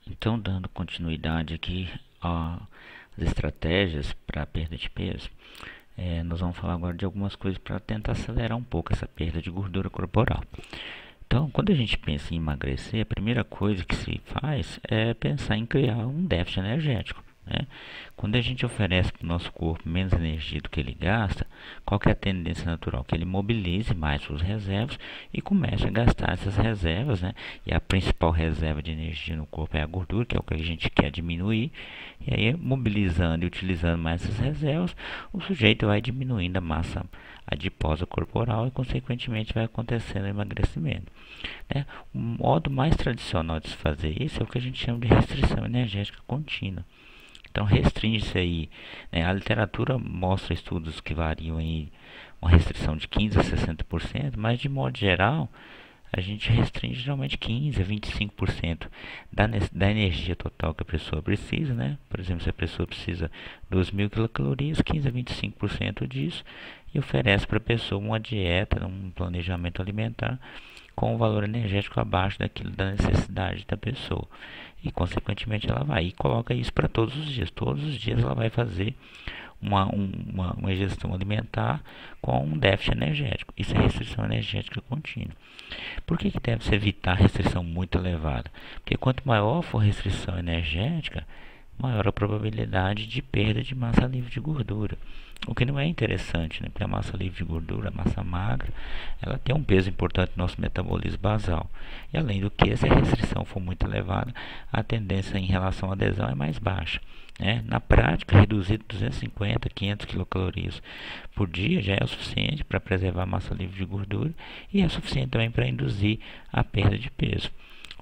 Então, dando continuidade aqui às estratégias para perda de peso, nós vamos falar agora de algumas coisas para tentar acelerar um pouco essa perda de gordura corporal. Então, quando a gente pensa em emagrecer, a primeira coisa que se faz é pensar em criar um déficit energético, né? Quando a gente oferece para o nosso corpo menos energia do que ele gasta, qual que é a tendência natural? Que ele mobilize mais suas reservas e comece a gastar essas reservas, né? E a principal reserva de energia no corpo é a gordura, que é o que a gente quer diminuir. E aí, mobilizando e utilizando mais essas reservas, o sujeito vai diminuindo a massa adiposa corporal e, consequentemente, vai acontecendo o emagrecimento, né? O modo mais tradicional de se fazer isso é o que a gente chama de restrição energética contínua. Então, restringe-se aí, né? A literatura mostra estudos que variam em uma restrição de 15 a 60%, mas de modo geral, a gente restringe geralmente 15 a 25% da energia total que a pessoa precisa, né? Por exemplo, se a pessoa precisa de 2.000 quilocalorias, 15 a 25% disso, e oferece para a pessoa uma dieta, um planejamento alimentar com um valor energético abaixo daquilo da necessidade da pessoa. E, consequentemente, ela vai e coloca isso para todos os dias. Todos os dias ela vai fazer uma ingestão alimentar com um déficit energético. Isso é restrição energética contínua. Por que deve-se evitar restrição muito elevada? Porque quanto maior for a restrição energética, maior a probabilidade de perda de massa livre de gordura. O que não é interessante, né? Porque a massa livre de gordura, a massa magra, ela tem um peso importante no nosso metabolismo basal. E além do que, se a restrição for muito elevada, a tendência em relação à adesão é mais baixa, né? Na prática, reduzir 250, 500 quilocalorias por dia já é o suficiente para preservar a massa livre de gordura e é suficiente também para induzir a perda de peso.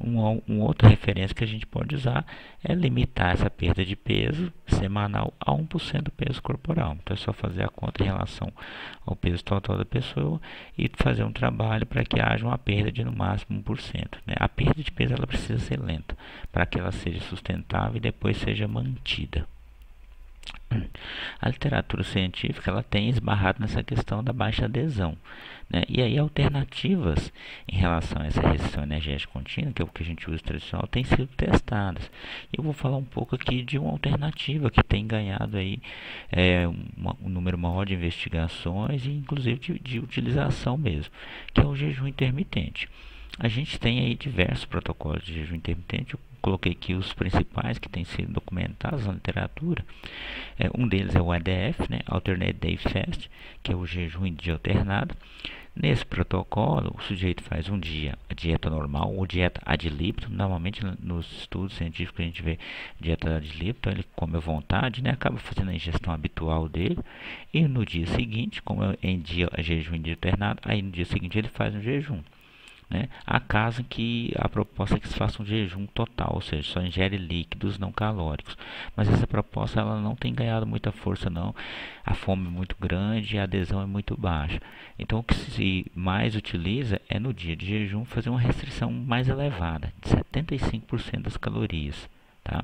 Uma outra referência que a gente pode usar é limitar essa perda de peso semanal a 1% do peso corporal. Então é só fazer a conta em relação ao peso total da pessoa e fazer um trabalho para que haja uma perda de no máximo 1%, né? A perda de peso ela precisa ser lenta para que ela seja sustentável e depois seja mantida. A literatura científica ela tem esbarrado nessa questão da baixa adesão, né? E aí alternativas em relação a essa restrição energética contínua, que é o que a gente usa tradicional, têm sido testadas. Eu vou falar um pouco aqui de uma alternativa que tem ganhado aí um número maior de investigações e inclusive de utilização mesmo, que é o jejum intermitente. A gente tem aí diversos protocolos de jejum intermitente. Eu coloquei aqui os principais que têm sido documentados na literatura. Um deles é o ADF, né, Alternate Day Fast, que é o jejum em dia alternado. Nesse protocolo, o sujeito faz um dia a dieta normal ou dieta ad libitum. Normalmente, nos estudos científicos, a gente vê dieta ad libitum, ele come à vontade, né, acaba fazendo a ingestão habitual dele. E no dia seguinte, como é em dia, jejum em dia alternado, aí no dia seguinte ele faz um jejum, né? Há casos em que a proposta é que se faça um jejum total, ou seja, só ingere líquidos não calóricos. Mas essa proposta ela não tem ganhado muita força não. A fome é muito grande e a adesão é muito baixa. Então o que se mais utiliza é no dia de jejum fazer uma restrição mais elevada, de 75% das calorias, tá?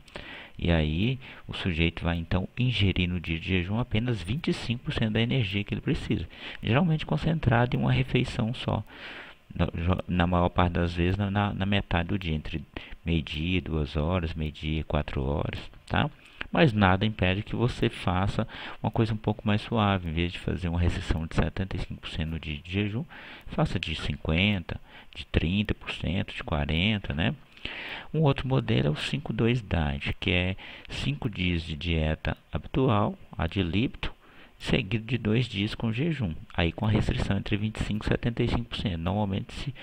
E aí o sujeito vai então ingerir no dia de jejum apenas 25% da energia que ele precisa, geralmente concentrado em uma refeição só. Na maior parte das vezes na metade do dia, entre meio-dia, 2 horas, meio-dia, 4 horas, tá? Mas nada impede que você faça uma coisa um pouco mais suave. Em vez de fazer uma restrição de 75% no dia de jejum, faça de 50%, de 30%, de 40%, né? Um outro modelo é o 5-2 diet, que é 5 dias de dieta habitual, ad libitum, seguido de 2 dias com jejum, aí com a restrição entre 25% e 75%. Normalmente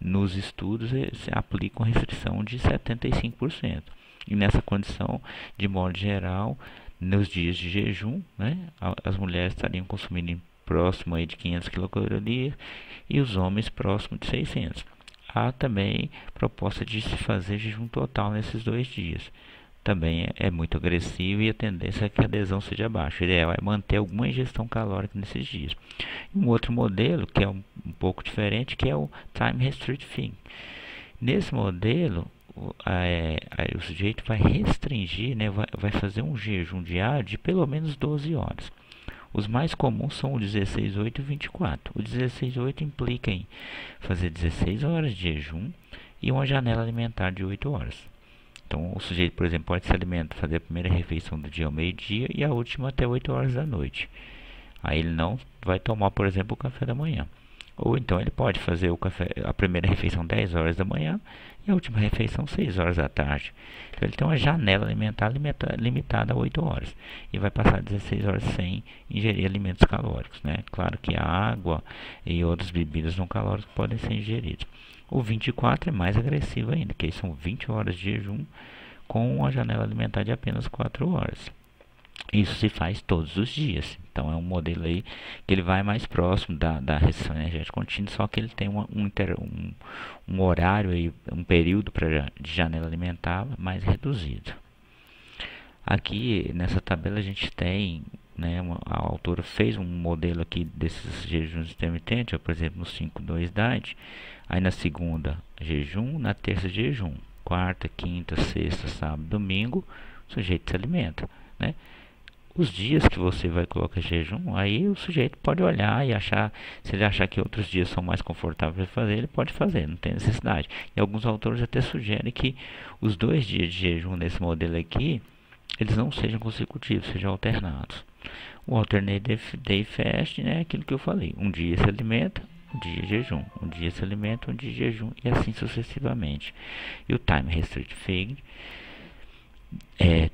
nos estudos se aplica uma restrição de 75%. E nessa condição, de modo geral, nos dias de jejum, né, as mulheres estariam consumindo próximo aí de 500 quilocalorias e os homens próximo de 600. Há também proposta de se fazer jejum total nesses 2 dias. Também é muito agressivo e a tendência é que a adesão seja baixa. O ideal é manter alguma ingestão calórica nesses dias. Um outro modelo, que é um pouco diferente, que é o Time Restrict Feeding. Nesse modelo, o sujeito vai restringir, né, vai fazer um jejum diário de pelo menos 12 horas. Os mais comuns são o 16, 8 e 24. O 16, 8 implica em fazer 16 horas de jejum e uma janela alimentar de 8 horas. Então, o sujeito, por exemplo, pode se alimentar, fazer a primeira refeição do dia ao meio-dia e a última até 8 horas da noite. Aí ele não vai tomar, por exemplo, o café da manhã. Ou então ele pode fazer a primeira refeição 10 horas da manhã e a última refeição 6 horas da tarde. Então ele tem uma janela alimentar limitada a 8 horas. E vai passar 16 horas sem ingerir alimentos calóricos, né? Claro que a água e outras bebidas não calóricas podem ser ingeridas. O 24 é mais agressivo ainda, que aí são 20 horas de jejum com uma janela alimentar de apenas 4 horas. Isso se faz todos os dias. Então é um modelo aí que ele vai mais próximo da restrição energética contínua, só que ele tem um horário aí, um período de janela alimentar mais reduzido. Aqui nessa tabela a gente tem, né, a autora fez um modelo aqui desses jejuns intermitentes, por exemplo, no 5-2 diet, aí na segunda jejum, na terça jejum, quarta, quinta, sexta, sábado, domingo, o sujeito se alimenta, né? Os dias que você vai colocar jejum, aí o sujeito pode olhar e achar, se ele achar que outros dias são mais confortáveis de fazer, ele pode fazer, não tem necessidade. E alguns autores até sugerem que os 2 dias de jejum nesse modelo aqui, eles não sejam consecutivos, sejam alternados. O alternate day fast, né, é aquilo que eu falei, um dia se alimenta, um dia jejum, um dia se alimenta, um dia jejum e assim sucessivamente. E o time restricted feeding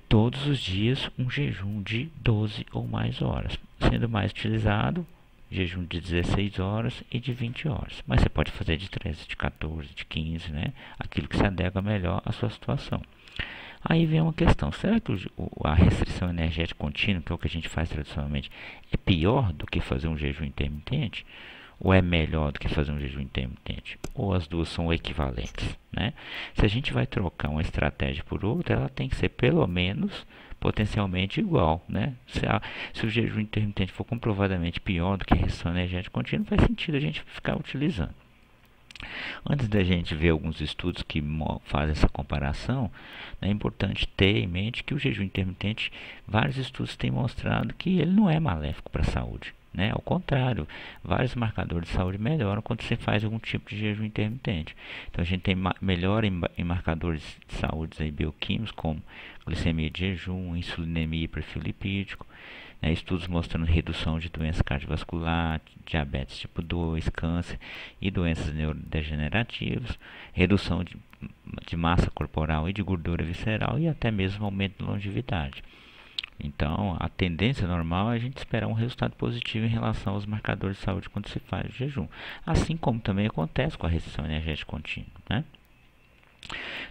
todos os dias um jejum de 12 ou mais horas, sendo mais utilizado jejum de 16 horas e de 20 horas. Mas você pode fazer de 13, de 14, de 15, né? Aquilo que se adequa melhor à sua situação. Aí vem uma questão, será que a restrição energética contínua, que é o que a gente faz tradicionalmente, é pior do que fazer um jejum intermitente? Ou é melhor do que fazer um jejum intermitente? Ou as duas são equivalentes, né? Se a gente vai trocar uma estratégia por outra, ela tem que ser pelo menos potencialmente igual, né? Se o jejum intermitente for comprovadamente pior do que a restrição energética contínua, faz sentido a gente ficar utilizando. Antes da gente ver alguns estudos que fazem essa comparação, é importante ter em mente que o jejum intermitente, vários estudos têm mostrado que ele não é maléfico para a saúde. Né? Ao contrário, vários marcadores de saúde melhoram quando você faz algum tipo de jejum intermitente. Então a gente tem melhora em marcadores de saúde aí, bioquímicos, como glicemia de jejum, insulinemia e perfil lipídico, né? Estudos mostrando redução de doenças cardiovasculares, diabetes tipo 2, câncer e doenças neurodegenerativas, redução de massa corporal e de gordura visceral e até mesmo aumento de longevidade. Então, a tendência normal é a gente esperar um resultado positivo em relação aos marcadores de saúde quando se faz o jejum. Assim como também acontece com a restrição energética contínua, né?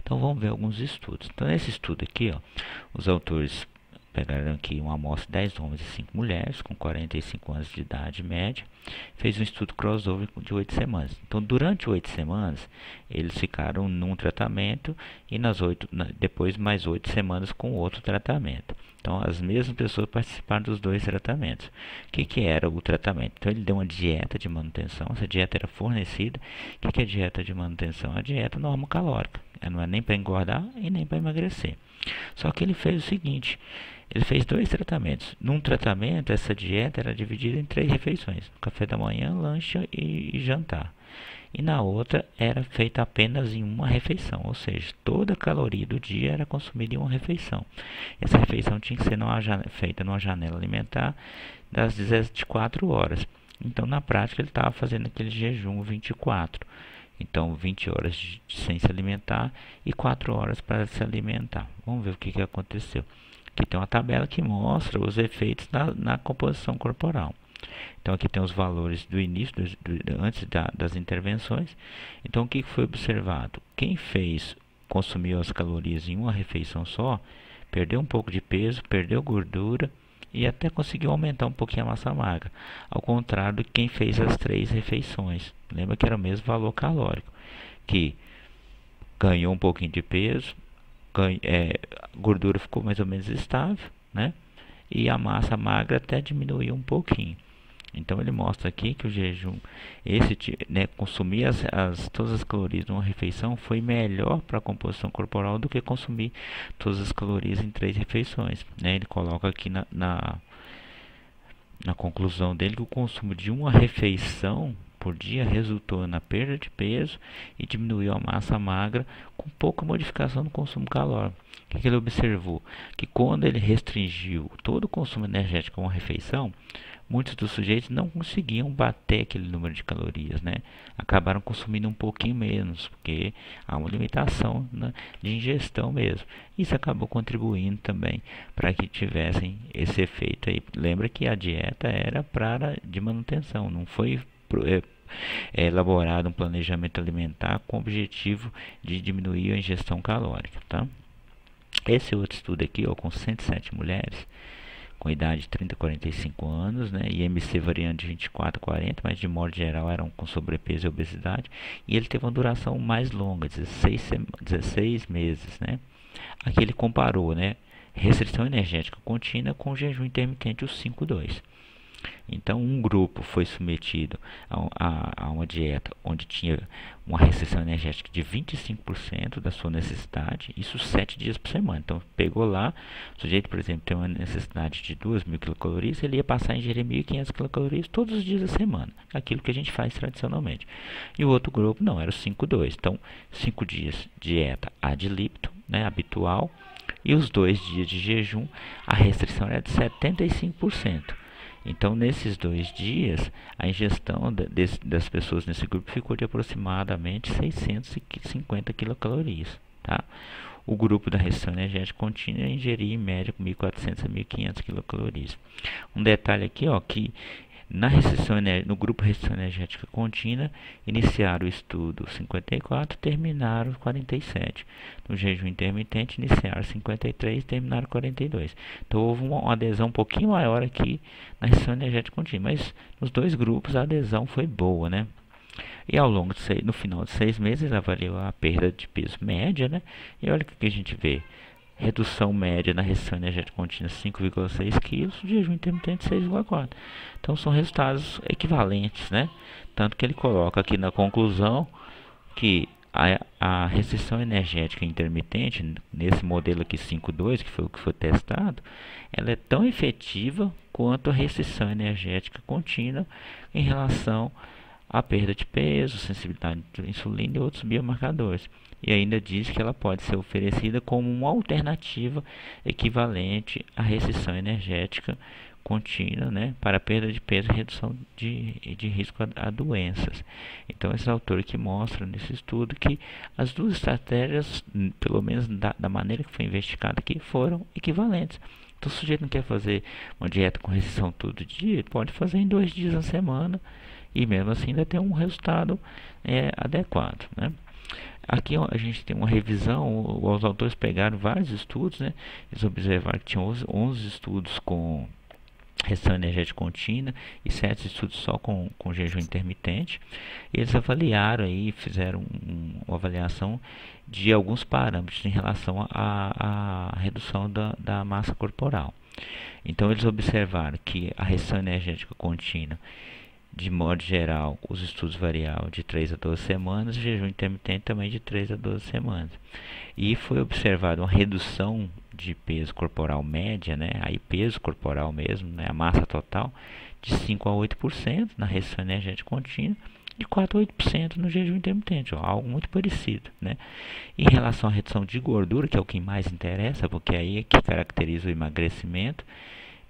Então, vamos ver alguns estudos. Então, nesse estudo aqui, ó, os autores pegaram aqui uma amostra de 10 homens e 5 mulheres com 45 anos de idade média, fez um estudo crossover de 8 semanas. Então, durante 8 semanas, eles ficaram num tratamento e depois mais 8 semanas com outro tratamento. Então, as mesmas pessoas participaram dos 2 tratamentos. O que era o tratamento? Então, ele deu uma dieta de manutenção. Essa dieta era fornecida. O que é dieta de manutenção? A dieta normocalórica. Ela não é nem para engordar e nem para emagrecer. Só que ele fez o seguinte, ele fez 2 tratamentos. Num tratamento, essa dieta era dividida em 3 refeições. Café da manhã, lanche e jantar. E na outra era feita apenas em uma refeição, ou seja, toda a caloria do dia era consumida em uma refeição. Essa refeição tinha que ser feita numa janela alimentar das 24 horas. Então, na prática, ele estava fazendo aquele jejum 24. Então, 20 horas sem se alimentar e 4 horas para se alimentar. Vamos ver o que aconteceu. Aqui tem uma tabela que mostra os efeitos na composição corporal. Então aqui tem os valores do início, antes das intervenções. Então o que foi observado? Quem consumiu as calorias em uma refeição só, perdeu um pouco de peso, perdeu gordura e até conseguiu aumentar um pouquinho a massa magra. Ao contrário de quem fez as 3 refeições. Lembra que era o mesmo valor calórico, que ganhou um pouquinho de peso, a gordura ficou mais ou menos estável, né? E a massa magra até diminuiu um pouquinho. Então ele mostra aqui que o jejum, consumir todas as calorias numa refeição foi melhor para a composição corporal do que consumir todas as calorias em 3 refeições, né? Ele coloca aqui na conclusão dele que o consumo de uma refeição por dia resultou na perda de peso e diminuiu a massa magra com pouca modificação no consumo calórico. O que ele observou? Que quando ele restringiu todo o consumo energético a uma refeição, muitos dos sujeitos não conseguiam bater aquele número de calorias, né? Acabaram consumindo um pouquinho menos, porque há uma limitação, né, de ingestão mesmo. Isso acabou contribuindo também para que tivessem esse efeito aí. Lembra que a dieta era de manutenção, não foi elaborado um planejamento alimentar com o objetivo de diminuir a ingestão calórica, tá? Esse outro estudo aqui, ó, com 107 mulheres com idade de 30 a 45 anos, né, IMC variando de 24 a 40, mas de modo geral eram com sobrepeso e obesidade, e ele teve uma duração mais longa, 16 meses, né. Aqui ele comparou, né, restrição energética contínua com jejum intermitente, o 5-2. Então, um grupo foi submetido a uma dieta onde tinha uma restrição energética de 25% da sua necessidade, isso 7 dias por semana. Então, pegou lá, o sujeito, por exemplo, tem uma necessidade de 2.000 quilocalorias, ele ia passar a ingerir 1.500 quilocalorias todos os dias da semana, aquilo que a gente faz tradicionalmente. E o outro grupo, não, era o 5-2. Então, 5 dias dieta ad libitum, né, habitual, e os 2 dias de jejum, a restrição era de 75%. Então, nesses 2 dias, a ingestão das pessoas nesse grupo ficou de aproximadamente 650 quilocalorias. Tá? O grupo da restrição energética contínua ingeria em média 1.400 a 1.500 quilocalorias. Um detalhe aqui, ó, que no grupo restrição energética contínua, iniciaram o estudo 54, terminaram 47. No jejum intermitente, iniciaram 53, terminaram 42. Então, houve uma adesão um pouquinho maior aqui na restrição energética contínua, mas nos dois grupos a adesão foi boa, né? E ao longo no final de 6 meses, avaliou a perda de peso média, né? E olha o que a gente vê. Redução média na restrição energética contínua 5,6 kg, jejum intermitente 6,4. Então são resultados equivalentes, né? Tanto que ele coloca aqui na conclusão que a restrição energética intermitente, nesse modelo aqui 5,2, que foi o que foi testado, ela é tão efetiva quanto a restrição energética contínua em relação à perda de peso, sensibilidade à insulina e outros biomarcadores. E ainda diz que ela pode ser oferecida como uma alternativa equivalente à restrição energética contínua, né, para perda de peso e redução de risco a doenças. Então, esse autor que mostra nesse estudo que as duas estratégias, pelo menos da maneira que foi investigada aqui, foram equivalentes. Então, se o sujeito não quer fazer uma dieta com restrição todo dia, ele pode fazer em 2 dias na semana e mesmo assim ainda ter um resultado adequado, né? Aqui a gente tem uma revisão, os autores pegaram vários estudos, né? Eles observaram que tinham 11 estudos com restrição energética contínua e 7 estudos só com jejum intermitente. E eles avaliaram aí, fizeram uma avaliação de alguns parâmetros em relação à redução da massa corporal. Então eles observaram que a restrição energética contínua, de modo geral, os estudos variavam de 3 a 12 semanas, o jejum intermitente também de 3 a 12 semanas. E foi observada uma redução de peso corporal média, né, aí peso corporal mesmo, né, a massa total, de 5 a 8% na restrição energética contínua, de 4 a 8% no jejum intermitente, ó, algo muito parecido, né. Em relação à redução de gordura, que é o que mais interessa, porque aí é que caracteriza o emagrecimento,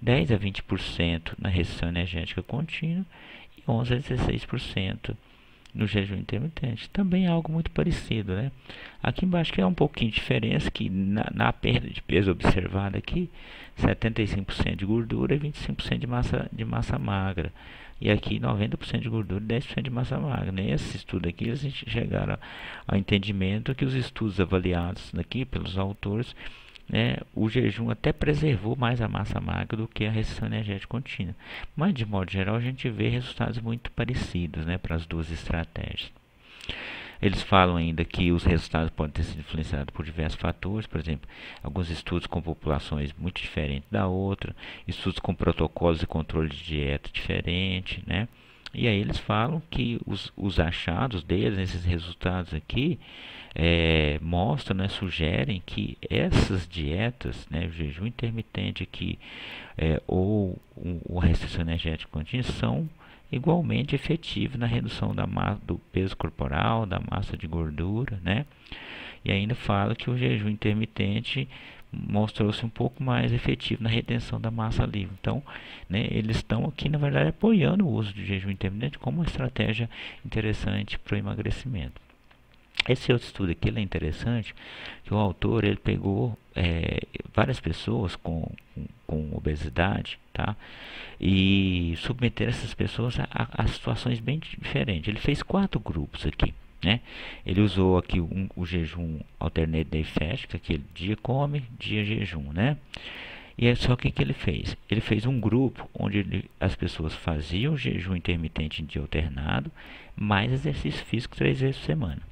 10 a 20% na restrição energética contínua, 11 a 16% no jejum intermitente. Também é algo muito parecido, né? Aqui embaixo que é um pouquinho de diferença, que na perda de peso observada aqui, 75% de gordura e 25% de massa magra. E aqui 90% de gordura e 10% de massa magra. Nesse estudo aqui, eles chegaram ao entendimento que os estudos avaliados aqui pelos autores, né, o jejum até preservou mais a massa magra do que a restrição energética contínua. Mas, de modo geral, a gente vê resultados muito parecidos, né, para as duas estratégias. Eles falam ainda que os resultados podem ter sido influenciados por diversos fatores, por exemplo, alguns estudos com populações muito diferentes da outra, estudos com protocolos de controle de dieta diferentes, né? E aí eles falam que os achados deles, esses resultados aqui, mostram, né, sugerem que essas dietas, né, o jejum intermitente aqui, ou a restrição energética contínua, são igualmente efetivo na redução do peso corporal, da massa de gordura, né? E ainda fala que o jejum intermitente mostrou-se um pouco mais efetivo na retenção da massa livre. Então, né, eles estão aqui, na verdade, apoiando o uso do jejum intermitente como uma estratégia interessante para o emagrecimento. Esse outro estudo aqui é interessante, que o autor ele pegou várias pessoas com obesidade, tá? E submeter essas pessoas a situações bem diferentes. Ele fez 4 grupos aqui, né? Ele usou aqui o jejum alternate day fast, que aquele dia come, dia jejum, né? E é só que ele fez? Ele fez um grupo onde as pessoas faziam jejum intermitente em dia alternado, mais exercício físico 3 vezes por semana.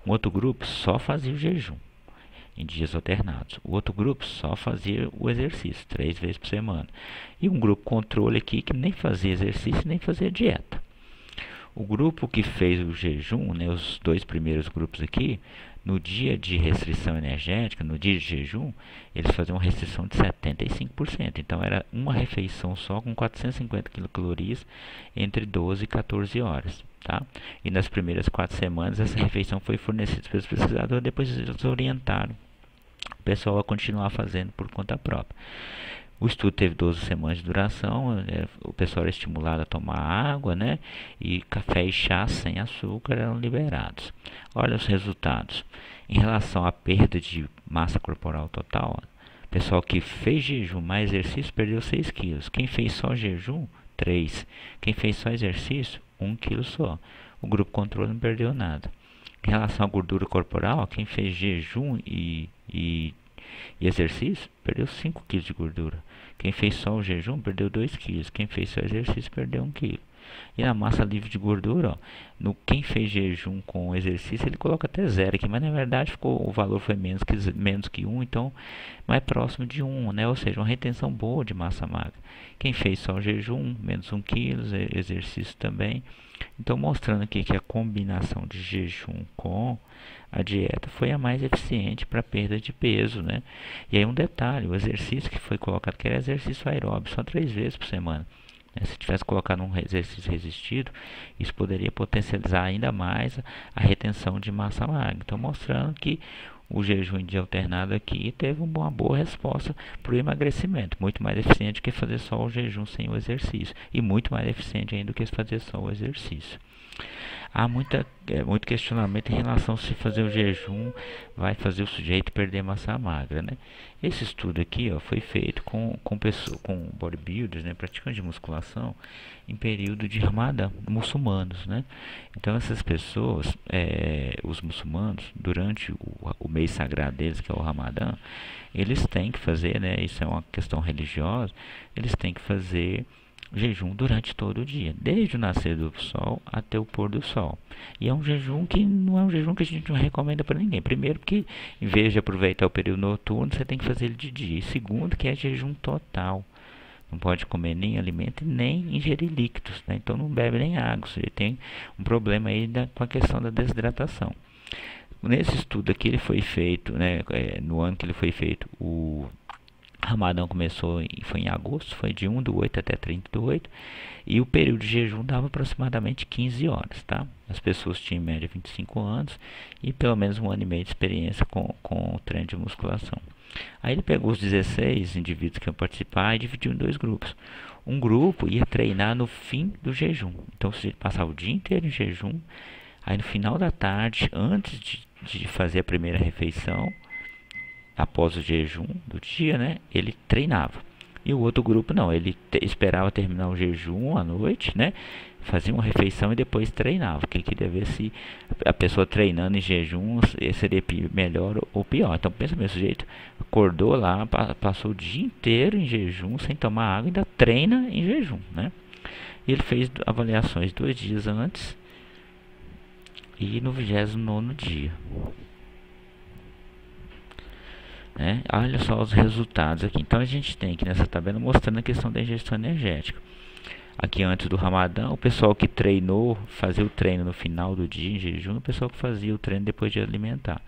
Um outro grupo só fazia o jejum em dias alternados. O outro grupo só fazia o exercício 3 vezes por semana. E um grupo controle aqui que nem fazia exercício nem fazia dieta. O grupo que fez o jejum, né, os 2 primeiros grupos aqui, no dia de restrição energética, no dia de jejum, eles faziam uma restrição de 75%. Então era uma refeição só com 450 quilocalorias entre 12 e 14 horas. Tá? E nas primeiras 4 semanas essa refeição foi fornecida pelos pesquisadores, depois eles orientaram o pessoal a continuar fazendo por conta própria. O estudo teve 12 semanas de duração, o pessoal era estimulado a tomar água, né? E café e chá sem açúcar eram liberados. Olha os resultados. Em relação à perda de massa corporal total, o pessoal que fez jejum mais exercício perdeu 6 quilos. Quem fez só jejum, 3. Quem fez só exercício, 1 quilo só. O grupo controle não perdeu nada. Em relação à gordura corporal, quem fez jejum e exercício, perdeu 5 kg de gordura. Quem fez só o jejum, perdeu 2 kg. Quem fez só exercício, perdeu 1 kg. E na massa livre de gordura, ó, quem fez jejum com exercício, ele coloca até 0 aqui, mas na verdade o valor foi menos que 1, então mais próximo de 1, né? Ou seja, uma retenção boa de massa magra. Quem fez só o jejum, menos 1 kg, exercício também. Então, mostrando aqui que a combinação de jejum com a dieta foi a mais eficiente para perda de peso, né? E aí um detalhe, o exercício que foi colocado aqui era exercício aeróbico, só 3 vezes por semana. Se tivesse colocado um exercício resistido, isso poderia potencializar ainda mais a retenção de massa magra. Então, mostrando que o jejum em dia alternado aqui teve uma boa resposta para o emagrecimento, muito mais eficiente que fazer só o jejum sem o exercício, e muito mais eficiente ainda do que fazer só o exercício. Há muito questionamento em relação a se fazer o jejum vai fazer o sujeito perder massa magra, né? Esse estudo aqui, ó, foi feito com bodybuilders, né, praticantes de musculação em período de Ramadã, muçulmanos, né? Então essas pessoas, os muçulmanos, durante o mês sagrado deles, que é o Ramadã, eles têm que fazer, né, isso é uma questão religiosa, eles têm que fazer jejum durante todo o dia, desde o nascer do sol até o pôr do sol. E é um jejum que não é um jejum que a gente não recomenda para ninguém. Primeiro, porque em vez de aproveitar o período noturno, você tem que fazer ele de dia. E segundo, que é jejum total. Não pode comer nem alimento nem ingerir líquidos, né? Então não bebe nem água. Você tem um problema aí com a questão da desidratação. Nesse estudo aqui ele foi feito, né, no ano que ele foi feito, o Ramadão foi em agosto, foi de 1/8 até 30/8, e o período de jejum dava aproximadamente 15 horas, tá? As pessoas tinham em média 25 anos e pelo menos 1 ano e meio de experiência com o treino de musculação. Aí ele pegou os 16 indivíduos que iam participar e dividiu em 2 grupos. Um grupo ia treinar no fim do jejum, então você passava o dia inteiro em jejum, aí no final da tarde, antes de fazer a primeira refeição, após o jejum do dia, né, ele treinava. E o outro grupo não, ele esperava terminar o jejum à noite, né, fazia uma refeição e depois treinava, porque ele queria ver se a pessoa treinando em jejum seria melhor ou pior. Então pensa mesmo, sujeito acordou lá, passou o dia inteiro em jejum sem tomar água e ainda treina em jejum, né? E ele fez avaliações 2 dias antes e no 29º dia. Olha só os resultados aqui. Então a gente tem aqui nessa tabela mostrando a questão da ingestão energética. aqui antes do Ramadã, o pessoal que treinou, fazia o treino no final do dia em jejum, o pessoal que fazia o treino depois de alimentar.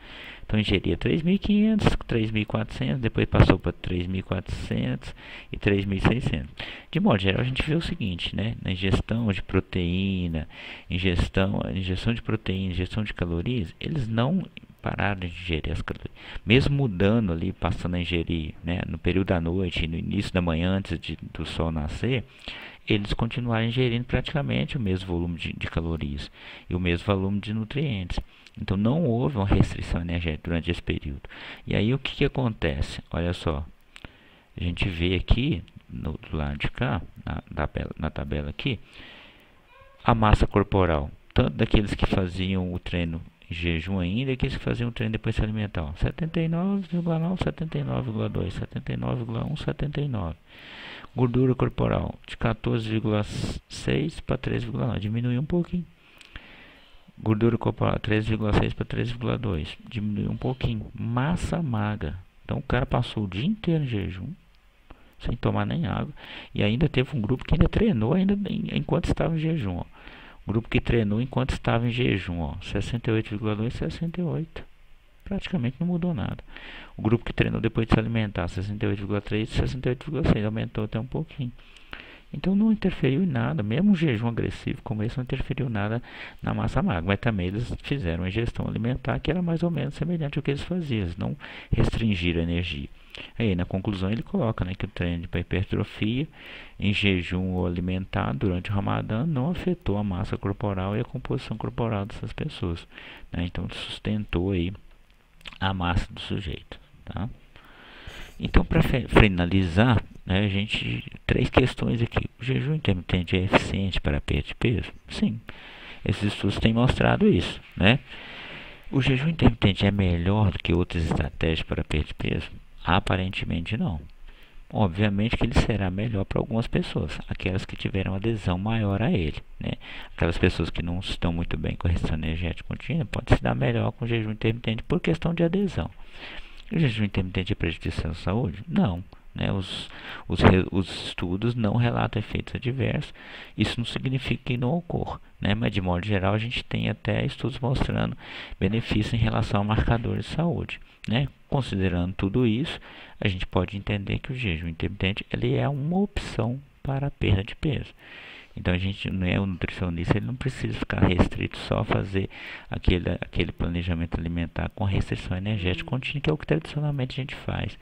Então ingeria 3.500, 3.400, depois passou para 3.400 e 3.600. De modo geral, a gente vê o seguinte, né? Na ingestão de proteína, ingestão de proteína, ingestão de calorias, eles não pararam de ingerir as calorias. Mesmo mudando ali, passando a ingerir, né, no período da noite e no início da manhã, antes do sol nascer, eles continuaram ingerindo praticamente o mesmo volume de calorias e o mesmo volume de nutrientes. Então não houve uma restrição energética durante esse período. E aí o que acontece? Olha só, a gente vê aqui do lado de cá, na tabela aqui, a massa corporal, tanto daqueles que faziam o treino em jejum ainda, e aqueles que faziam o treino depois de se alimentar. 79,9, 79,2, 79,1, 79. Gordura corporal de 14,6 para 13,9, diminuiu um pouquinho. Gordura corporal 13,6 para 13,2, diminuiu um pouquinho. Massa magra, então o cara passou o dia inteiro em jejum, sem tomar nem água, e ainda teve um grupo que ainda treinou enquanto estava em jejum. Ó. Grupo que treinou enquanto estava em jejum, ó, 68,2, 68. Praticamente não mudou nada. O grupo que treinou depois de se alimentar, 68,3, 68,6, aumentou até um pouquinho. Então não interferiu em nada, mesmo um jejum agressivo como esse não interferiu nada na massa magra, mas também eles fizeram uma ingestão alimentar que era mais ou menos semelhante ao que eles faziam, eles não restringiram a energia. Aí na conclusão ele coloca, né, que o treino de hipertrofia em jejum ou alimentar durante o Ramadã não afetou a massa corporal e a composição corporal dessas pessoas, né? Então sustentou aí a massa do sujeito, tá? Então, para finalizar, né, a gente três questões aqui. O jejum intermitente é eficiente para a perda de peso? Sim, esses estudos têm mostrado isso, né? O jejum intermitente é melhor do que outras estratégias para a perda de peso? Aparentemente não. Obviamente que ele será melhor para algumas pessoas, aquelas que tiveram adesão maior a ele, né? Aquelas pessoas que não estão muito bem com a restrição energética contínua, pode se dar melhor com o jejum intermitente por questão de adesão. O jejum intermitente é prejudicial à saúde? Não. Né? Os estudos não relatam efeitos adversos. Isso não significa que não ocorra. Né? Mas, de modo geral, a gente tem até estudos mostrando benefícios em relação a marcadores de saúde. Né? Considerando tudo isso, a gente pode entender que o jejum intermitente ele é uma opção para a perda de peso. Então a gente não é um nutricionista, ele não precisa ficar restrito só a fazer aquele planejamento alimentar com restrição energética contínua, que é o que tradicionalmente a gente faz.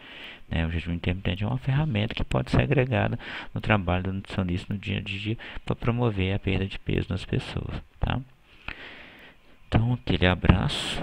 Né? O jejum intermitente é uma ferramenta que pode ser agregada no trabalho do nutricionista no dia a dia para promover a perda de peso nas pessoas. Tá? Então, aquele abraço